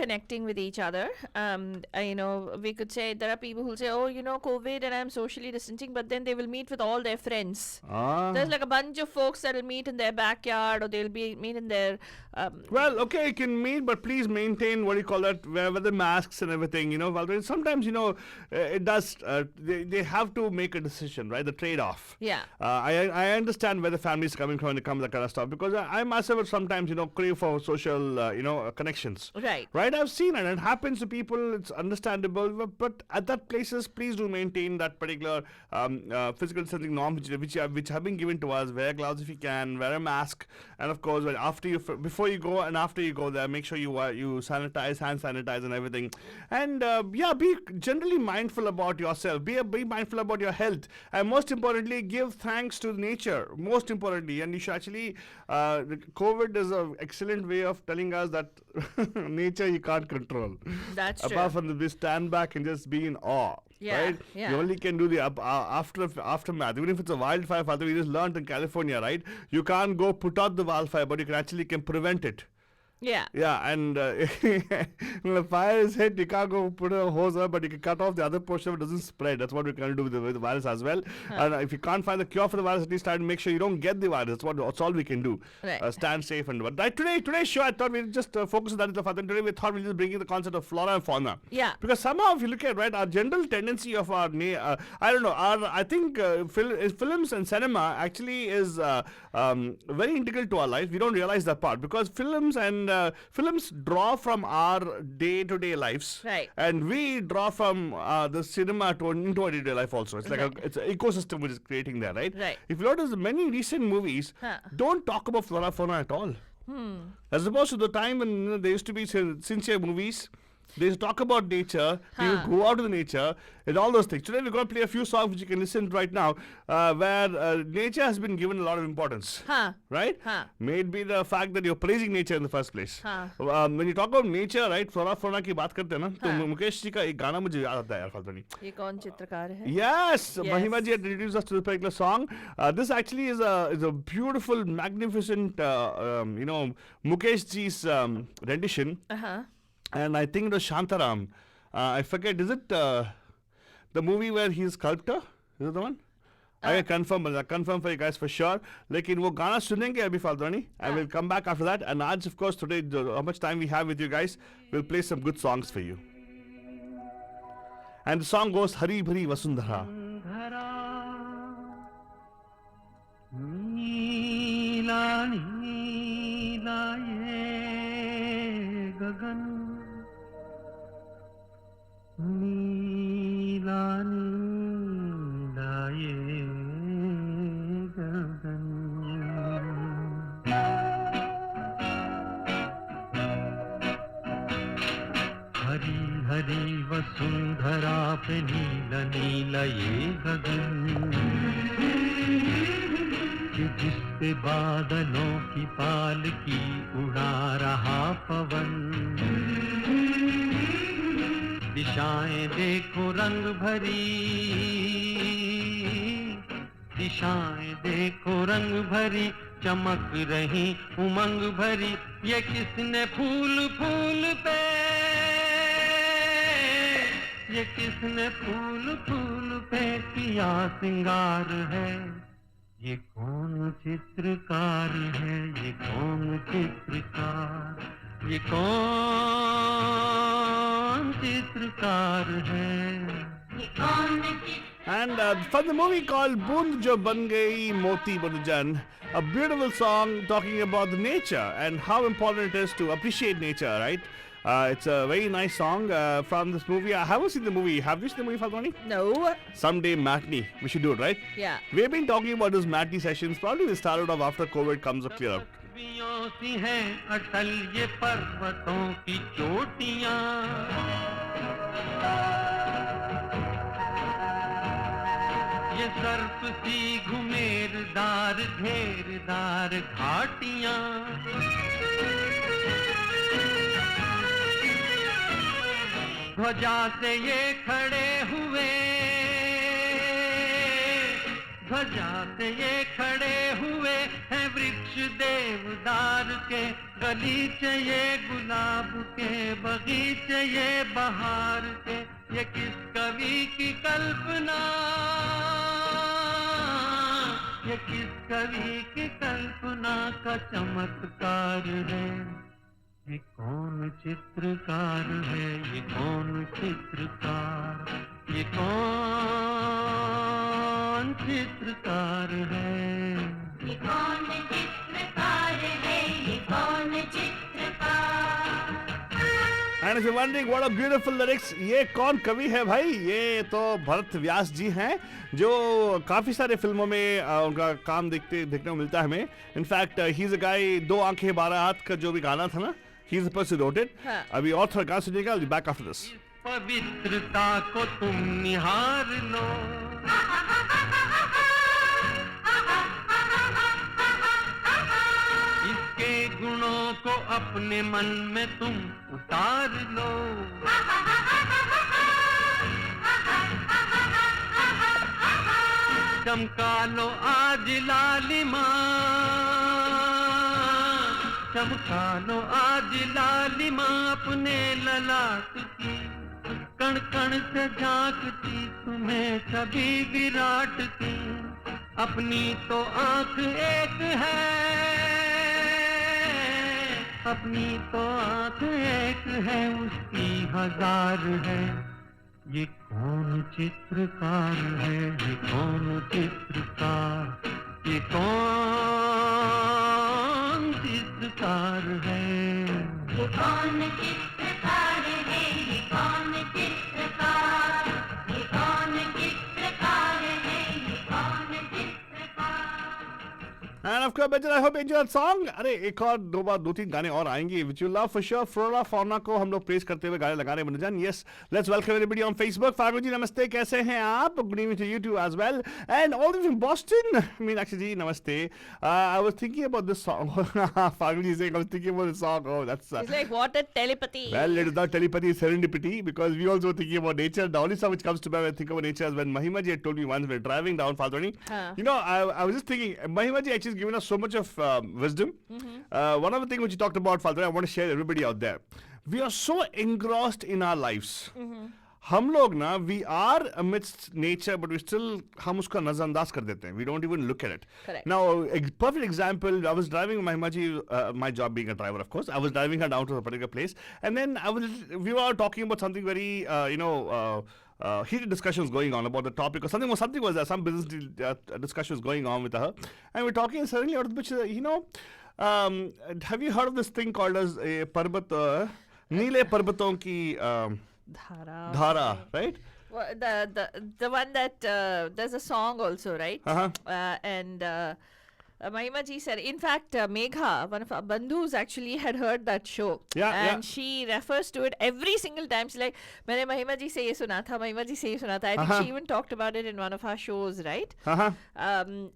connecting with each other. We could say there are people who say, oh, COVID and I'm socially distancing, but then they will meet with all their friends. There's like a bunch of folks that will meet in their backyard or they'll meet in their... Well, okay, you can meet, but please maintain what do you call that, wear the masks and everything, Well, sometimes, it does, they have to make a decision, right? The trade-off. Yeah. I understand where the family is coming from when it comes to that kind of stuff, because I myself would sometimes, crave for social, connections. Right. Right, I've seen it. It happens to people. It's understandable. But at that places, please do maintain that particular physical distancing norm which have been given to us. Wear gloves if you can. Wear a mask. And of course, before you go and after you go there, make sure you sanitize, hand sanitize, and everything. And be generally mindful about yourself. Be mindful about your health. And most importantly, give thanks to nature. Most importantly, and you should actually, COVID is an excellent way of telling us that nature you can't control. That's true. Apart from this, stand back and just be in awe. Yeah, right? yeah. You only can do the aftermath. Even if it's a wildfire, Father, we just learned in California, right? You can't go put out the wildfire, but you can prevent it. Yeah. Yeah, and when the fire is hit, you can't go put a hose on, but you can cut off the other portion, it doesn't spread. That's what we're going to do with the virus as well. And if you can't find the cure for the virus, at least try to make sure you don't get the virus. That's all we can do. Right. Stand safe and what. Right, today's show, I thought we'd just focus on that in the father. Today we thought we'd just bring in the concept of flora and fauna. Yeah. Because somehow, if you look at our general tendency of I think films and cinema actually is very integral to our life. We don't realize that part because films draw from our day-to-day lives, right? And we draw from the cinema into our day-to-day life also. It's like it's an ecosystem which is creating there, right? Right. If you notice, many recent movies don't talk about flora fauna at all. As opposed to the time when there used to be sincere movies. They talk about nature, you go out to the nature, and all those things. Today we're going to play a few songs which you can listen to right now, where nature has been given a lot of importance. Right? Maybe the fact that you're praising nature in the first place. When you talk about nature, right, flora fauna की बात करते हैं ना, तो मुकेश जी का एक गाना मुझे याद आता है यार फालतू नहीं. ये कौन चित्रकार है? Yes, Mahima ji had introduced us to this particular song. This actually is a beautiful, magnificent, Mukesh ji's rendition. And I think it was Shantaram. I forget, is it the movie where he's sculptor? Is it the one? I confirm for you guys for sure. Lekin wo gana sunenge abhi Faldwani. I will come back after that. And Aj, of course, today, how much time we have with you guys, we'll play some good songs for you. And the song goes Hari Bhari Vasundhara. Neela neela ye gagan नीला नीला ये गगन हरी हरी वसुंधरा पे नीला नीला ये गगन कि जिस पे बादलों की पालकी उड़ा रहा पवन दिशाएं देखो रंग भरी दिशाएं देखो रंग भरी चमक रही उमंग भरी ये किसने फूल फूल पे ये किसने फूल फूल पे किया सिंगार है ये कौन चित्रकार है ये कौन चित्रकार ये कौन चित्रकार है ये कौन And for the movie called Boond Jo Ban Gayi Moti Banujan, a beautiful song talking about the nature and how important it is to appreciate nature, right? It's a very nice song from this movie. I haven't seen the movie. Have you seen the movie, Falguni? No. Someday matinee. We should do it, right? Yeah. We've been talking about those matinee sessions. Probably we started off after COVID comes up clear. सी हैं अटल ये पर्वतों की चोटियां ये सर्प सी घुमेरदार घेरदार घाटियां ध्वजा से ये खड़े हुए ध्वजा से ये खड़े हुए हैं वृक्ष देवदार के, गलीचे ये गुलाब के, बगीचे ये बहार के, ये किस कवि की कल्पना, ये किस कवि की कल्पना का चमत्कार है। ये कौन चित्रकार है, ये कौन चित्रकार, ये कौन चित्रकार है, ये कौन चित्रकार है, ये कौन चित्रकार। And if you're wondering what a beautiful lyrics, ये कौन कवि है भाई? ये तो भरत व्यास जी हैं, जो काफ़ी सारे फिल्मों में उनका काम देखने को मिलता है हमें. इनफैक्ट ही इज अ गाय, दो आंखें 12 हाथ का जो भी गाना था ना, he is the person who wrote it. अभी और थोड़ा गाना सुनिएगा, I'll be back after this. पवित्रता को तुम निहार लो, इसके गुणों को अपने मन में तुम उतार लो, चमका लो आज लालिमा, चमका लो आज लालिमा अपने ललाट की, कण कण से झांकती तुम्हें छवि विराट की, अपनी तो आंख एक है, अपनी तो आंख एक है, उसकी हजार है. ये कौन चित्रकार है, ये कौन चित्रकार, ये कौन चित्रकार है, ये कौन चित्रकार है, ये कौन चित्रकार, ये कौन चित्रकार है, ये कौन चित्रकार. And of course, I hope you enjoy that song. अरे एक और दो तीन गाने और आएंगे which you love for sure. Flora Fauna को हम लोग प्रेस करते हुए गाने लगा रहे हैं बनुजान. Yes, let's welcome everybody on Facebook. Phagu जी नमस्ते, कैसे हैं आप? Good evening to you too as well. And all the way from Boston, Meenakshi ji namaste. I was thinking about this song. Fagu ji saying I was thinking about this song. Oh, that's. It's like what a telepathy. Well, it is not telepathy, it's serendipity, because we also thinking about nature. The only song which comes to mind when I think about nature is when Mahima ji had told me once we were driving down Faldwani. You know, I was just thinking, Mahima ji actually has given us so much of wisdom. One of the things which you talked about, Faldwani, I want to share everybody out there. We are so engrossed in our lives. हम लोग ना, we are amidst nature, but we still हम उसका नजरअंदाज कर देते हैं. We don't even look at it. Correct. Now, a perfect example, I was driving Mahima ji, my job being a driver, of course. I was driving her down to a particular place, and then we were talking about something very, heated discussions going on about the topic, or something was there, some business discussions going on with her, and we're talking, and suddenly out of the picture, have you heard of this thing called as a parbat, नीले पर्वतों की Dhara, right? Well, the one that there's a song also, right? And Mahima ji said, in fact, Megha, one of our bandhus, actually had heard that show. And she refers to it every single time. She's like, मैंने Mahima ji से ये सुना था, Mahima ji से ये सुना था. I think she even talked about it in one of our shows, right?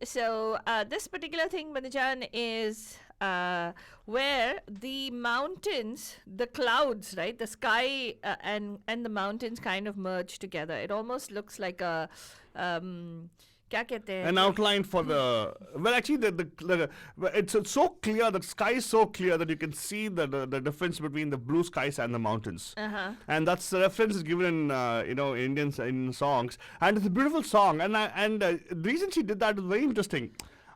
So this particular thing, Banijan, is where the mountains, the clouds, right, the sky and the mountains kind of merge together. It almost looks like a क्या कहते हैं? An outline for the, well, actually it's so clear, the sky is so clear that you can see the difference between the blue skies and the mountains. And that's the reference is given in Indians in songs, and it's a beautiful song. And the reason she did that is very interesting.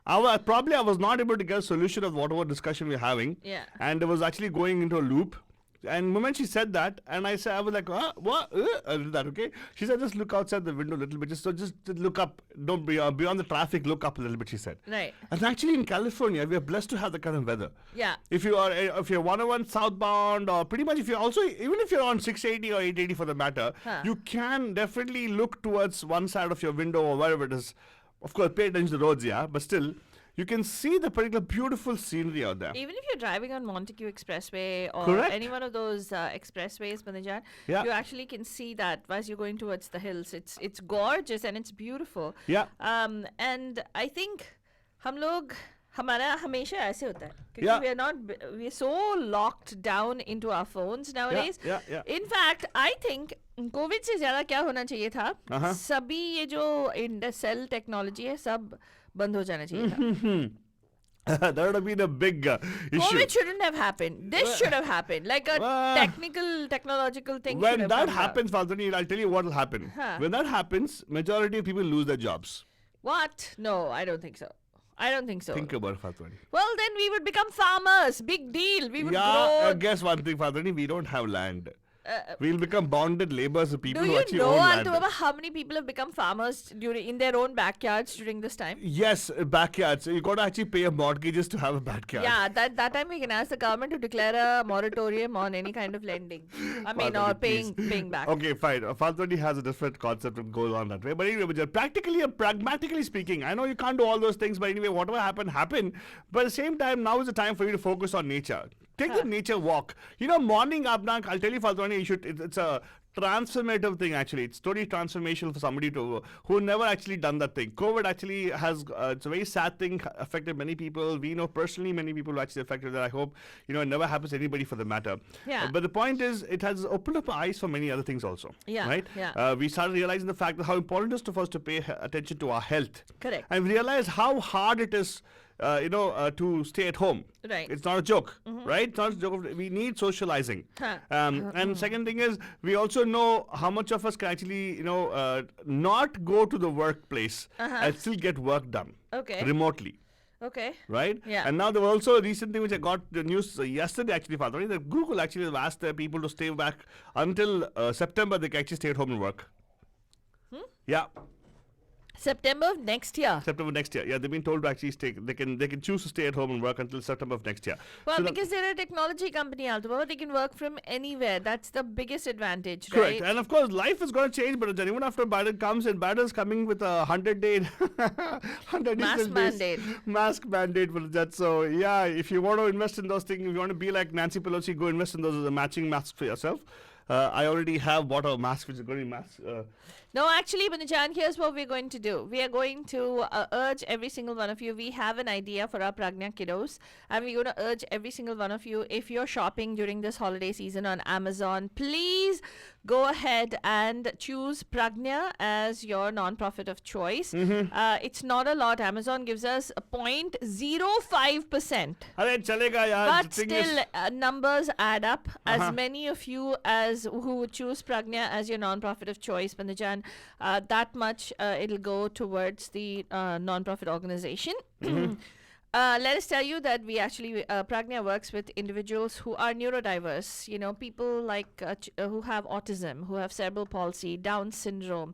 I was not able to get a solution of whatever discussion we're having. And it was actually going into a loop. And the moment she said that, and I was like, what? I did that, okay? She said, just look outside the window a little bit. Just look up. Don't be beyond the traffic. Look up a little bit, she said. Right. And actually in California, we are blessed to have that kind of weather. Yeah. If you're 101 southbound, or pretty much if you're also, even if you're on 680 or 880 for the matter, you can definitely look towards one side of your window or wherever it is. Of course, pay attention to the roads, yeah, but still, you can see the particular beautiful scenery out there. Even if you're driving on Montague Expressway or Correct. any one of those expressways, Banajan, you actually can see that as you're going towards the hills. It's gorgeous and it's beautiful. Yeah. And I think हम लोग हमारा हमेशा ऐसे होता है क्योंकि we are so locked down into our phones nowadays. In fact, I think Covid से ज़्यादा क्या होना चाहिए था, सभी ये जो सेल टेक्नोलॉजी है सब बंद हो जाना चाहिए था. That would have been a big issue. COVID shouldn't have happened. This should have happened. Like a technological thing. should When have that come up. happens, Falguni, I'll tell you what will happen. Huh. When that happens, majority of people lose their jobs. What? No, I don't think so. I don't think so. Think about it, Falguni. Well, then we would become farmers. Big deal. We would Yeah, grow. guess one thing, Falguni, we don't have land. We'll become bonded laborers of people Do who you actually know, own land. Altu Baba, how many people have become farmers in their own backyards during this time? Yes, backyards. You got to actually pay a mortgages to have a backyard. Yeah, that time we can ask the government to declare a moratorium on any kind of lending. I mean, or Falguni, please. paying back. Okay, fine. Falguni has a different concept and goes on that way. But anyway, but practically and pragmatically speaking, I know you can't do all those things, but anyway, whatever happened. But at the same time, now is the time for you to focus on nature. Take the nature walk. You know, morning up now, I'll tell you, Falguni, it's a transformative thing actually. It's totally transformational for somebody who never actually done that thing. COVID actually has it's a very sad thing, affected many people. We know personally many people who actually affected that. I hope it never happens to anybody for the matter. Yeah. But the point is, it has opened up our eyes for many other things also. Yeah, Right. yeah. We started realizing the fact that how important it is for us to pay attention to our health. Correct. And we realized how hard it is. To stay at home. Right. It's not a joke, right? It's not a joke. We need socializing. Huh. And second thing is, we also know how much of us can actually, not go to the workplace and still get work done. Okay. Remotely. Okay. Right? Yeah. And now there was also a recent thing which I got the news yesterday actually, Father, that Google actually have asked their people to stay back until September. They can actually stay at home and work. Yeah. September of next year. September next year. Yeah, they've been told to actually stay. They can choose to stay at home and work until September of next year. Well, So because they're a technology company, Altu Baba, they can work from anywhere. That's the biggest advantage, correct. right? And of course, life is going to change. But even after Biden comes in, Biden's coming with a 100-day, 100 Mask mandate. mask mandate for that. So yeah, if you want to invest in those things, if you want to be like Nancy Pelosi, go invest in those as a matching mask for yourself. I already have bought a mask which is going to be mask. No, actually, Banajan, here's what we're going to do. We are going to urge every single one of you. We have an idea for our Pragna kiddos, and we're going to urge every single one of you, if you're shopping during this holiday season on Amazon, please go ahead and choose Pragna as your non-profit of choice. It's not a lot. Amazon gives us a 0.05%. Arey, chalega yaar. But The thing is- still, numbers add up. As many of you as who would choose Pragna as your non-profit of choice, Pandajan, that much it'll go towards the non-profit organization. Let us tell you that we actually, Pragna works with individuals who are neurodiverse, people like who have autism, who have cerebral palsy, Down syndrome,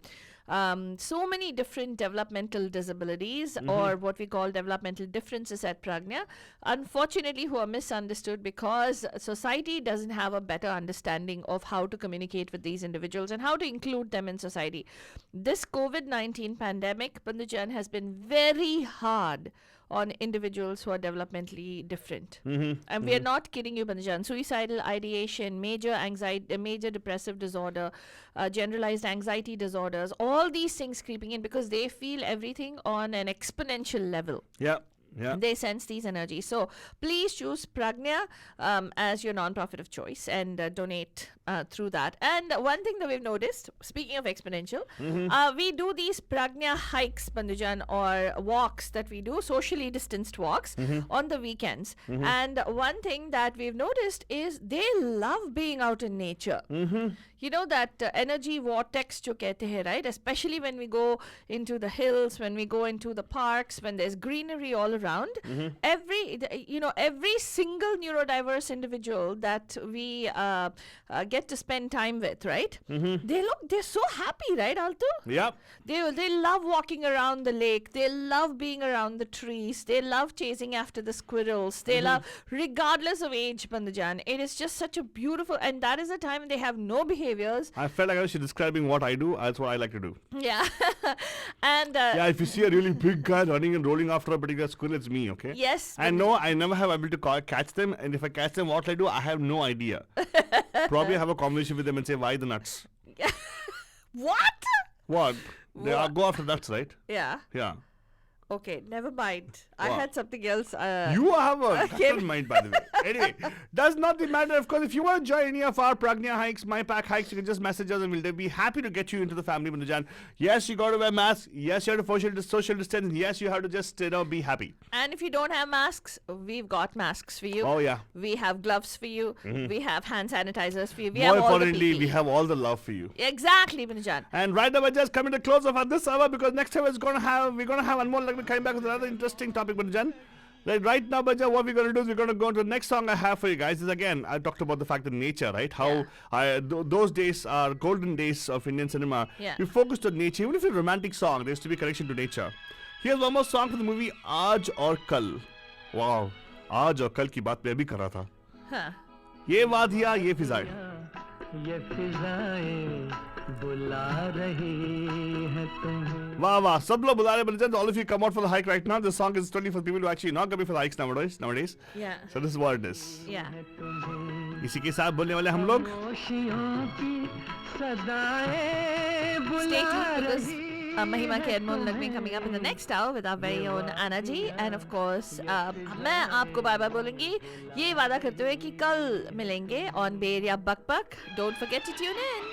so many different developmental disabilities or what we call developmental differences at Pragna, unfortunately, who are misunderstood because society doesn't have a better understanding of how to communicate with these individuals and how to include them in society. This COVID-19 pandemic, Pandujan, has been very hard on individuals who are developmentally different. And we are not kidding you, Panjan. Suicidal ideation, major anxiety, major depressive disorder, generalized anxiety disorders, all these things creeping in because they feel everything on an exponential level. Yeah. Yeah. They sense these energies. So please choose Pragna as your non-profit of choice and donate through that. And one thing that we've noticed, speaking of exponential, we do these Pragna hikes, Pandujan, or walks that we do, socially distanced walks on the weekends. And one thing that we've noticed is they love being out in nature. You know that energy vortex jo kehte hai, right? Especially when we go into the hills, when we go into the parks, when there's greenery all around. Every single neurodiverse individual that we get to spend time with, right? They're so happy, right, Altu? Yeah. They love walking around the lake. They love being around the trees. They love chasing after the squirrels. They love, regardless of age, Pandujan. It is just such a beautiful, and that is a time when they have no behaviors. I felt like I was describing what I do. That's what I like to do. Yeah. And Yeah, if you see a really big guy running and rolling after a particular squirrel, it's me, okay? yes. I know I never have able to catch them, and if I catch them, what I do, I have no idea. Probably have a conversation with them and say, why the nuts? What? What? They go after nuts, right? Yeah. Yeah. Okay, never mind. I Wow. had something else. You have a Okay. excellent mind, by the way. Anyway, does not matter. Of course, if you want to join any of our Pragnya hikes, My Pack hikes, you can just message us and we'll be happy to get you into the family, Manujan. Yes, you got to wear masks. Yes, you have to social distance. Yes, you have to just be happy. And if you don't have masks, we've got masks for you. Oh yeah. We have gloves for you. We have hand sanitizers for you. We More have all the importantly, PPE. we have all the love for you. Exactly, Manujan. And right now we're just coming to close off at this hour because next time we're gonna have Anmol Lagmi coming back with another interesting topic, Banjan. Right now, Baja, what we're going to do is we're going to go into the next song I have for you guys. Is again, I talked about the fact that nature, right? How those days are golden days of Indian cinema. Yeah. We focused on nature. Even if it's a romantic song, there has to be connection to nature. Here's one more song from the movie Aaj Aur Kal. Wow. Aaj Aur Kal की बात मैं भी कर रहा था. Huh. ये वादियाँ, ये फिजाएं. ये फिजाएं बुला रही है तुम्हें. Wow, wow. Sab log bula rahe hain, all of you come out for the hike right now. This song is totally for people who actually not coming for the hikes nowadays. Yeah. So this is what it is. Yeah. इसी के साथ बोलने वाले हम लोग. खामोशियों की सदाएं बुला Stay tuned because रही Mahima K. Anmol Lagmi coming up in the next hour with our very own Anna ji. And of course, मैं आपको बाय बाय बोलूंगी. ये वादा करते हुए कि कल मिलेंगे on Bay Area Buck Buck. Don't forget to tune in.